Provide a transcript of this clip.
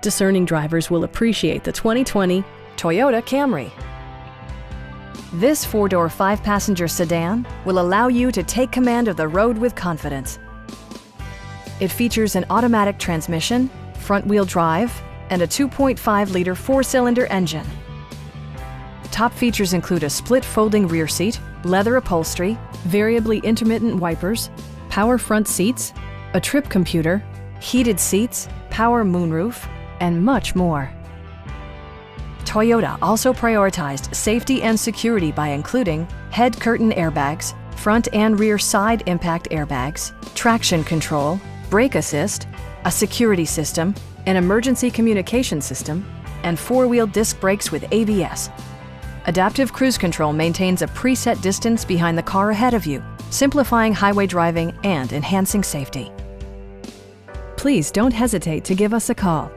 Discerning drivers will appreciate the 2020 Toyota Camry. This four-door, five-passenger sedan will allow you to take command of the road with confidence. It features an automatic transmission, front-wheel drive, and a 2.5-liter four-cylinder engine. Top features include a split folding rear seat, leather upholstery, variably intermittent wipers, power front seats, a trip computer, heated seats, power moonroof, and much more. Toyota also prioritized safety and security by including head curtain airbags, front and rear side impact airbags, traction control, brake assist, a security system, an emergency communication system, and four-wheel disc brakes with ABS. Adaptive Cruise Control maintains a preset distance behind the car ahead of you, simplifying highway driving and enhancing safety. Please don't hesitate to give us a call.